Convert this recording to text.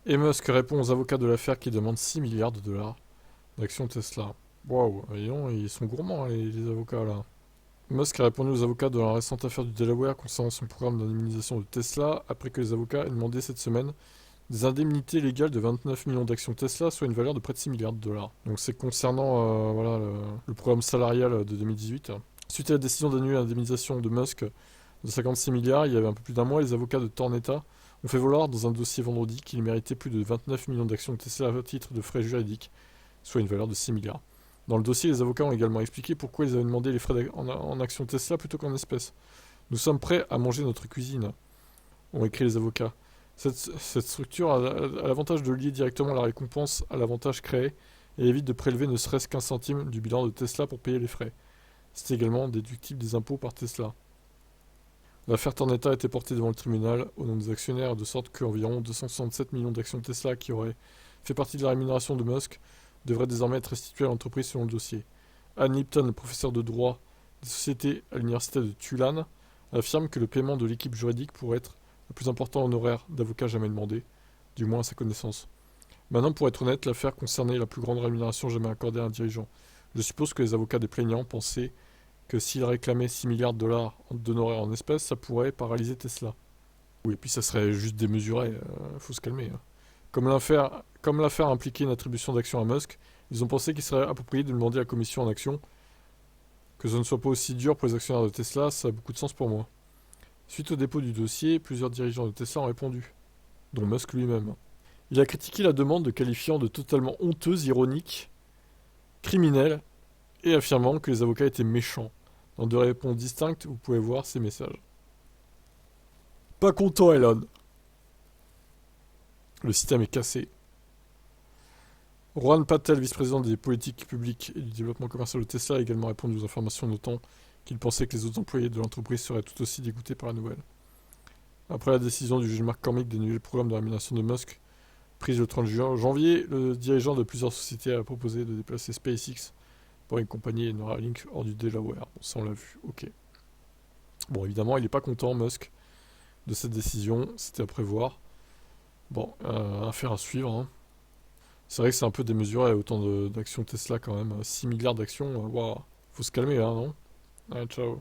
Et Musk répond aux avocats de l'affaire qui demandent 6 milliards de dollars d'actions Tesla. Waouh, voyons, ils sont gourmands hein, les avocats là. Musk a répondu aux avocats de la récente affaire du Delaware concernant son programme d'indemnisation de Tesla après que les avocats aient demandé cette semaine des indemnités légales de 29 millions d'actions Tesla, soit une valeur de près de 6 milliards de dollars. Donc c'est concernant voilà, le programme salarial de 2018. Suite à la décision d'annuler l'indemnisation de Musk de 56 milliards, il y avait un peu plus d'un mois, les avocats de Tornetta ont fait valoir dans un dossier vendredi qu'il méritait plus de 29 millions d'actions de Tesla à titre de frais juridiques, soit une valeur de 6 milliards. Dans le dossier, les avocats ont également expliqué pourquoi ils avaient demandé les frais en actions Tesla plutôt qu'en espèces. Nous sommes prêts à manger notre cuisine, ont écrit les avocats. Cette structure a l'avantage de lier directement la récompense à l'avantage créé et évite de prélever ne serait-ce qu'un centime du bilan de Tesla pour payer les frais. C'est également déductible des impôts par Tesla. L'affaire Tornetta a été portée devant le tribunal au nom des actionnaires de sorte qu'environ 267 millions d'actions Tesla qui auraient fait partie de la rémunération de Musk devraient désormais être restituées à l'entreprise selon le dossier. Anne Lipton, professeure de droit des sociétés à l'université de Tulane, affirme que le paiement de l'équipe juridique pourrait être le plus important honoraire d'avocat jamais demandé, du moins à sa connaissance. Maintenant, pour être honnête, l'affaire concernait la plus grande rémunération jamais accordée à un dirigeant. Je suppose que les avocats des plaignants pensaient que s'ils réclamaient 6 milliards de dollars d'honoraires en espèces, ça pourrait paralyser Tesla. Oui, et puis ça serait juste démesuré, faut se calmer. Hein. Comme l'affaire impliquait une attribution d'actions à Musk, ils ont pensé qu'il serait approprié de demander à la commission en action. Que ce ne soit pas aussi dur pour les actionnaires de Tesla, ça a beaucoup de sens pour moi. Suite au dépôt du dossier, plusieurs dirigeants de Tesla ont répondu, dont Musk lui-même. Il a critiqué la demande de qualifiant de totalement honteuse, ironique, criminelle, et affirmant que les avocats étaient méchants. Dans deux réponses distinctes, vous pouvez voir ces messages. Pas content, Elon. Le système est cassé. Rohan Patel, vice-président des politiques publiques et du développement commercial de Tesla, a également répondu aux informations, notant qu'il pensait que les autres employés de l'entreprise seraient tout aussi dégoûtés par la nouvelle. Après la décision du juge McCormick d'annuler le programme de rémunération de Musk, prise le 30 janvier, le dirigeant de plusieurs sociétés a proposé de déplacer SpaceX pour une compagnie Neuralink hors du Delaware. Bon, ça on l'a vu, ok. Bon, évidemment, il n'est pas content, Musk, de cette décision, c'était à prévoir. Bon, affaire à suivre. Hein. C'est vrai que c'est un peu démesuré, autant d'actions Tesla quand même. 6 milliards d'actions, waouh, faut se calmer là, non? Allez, ciao.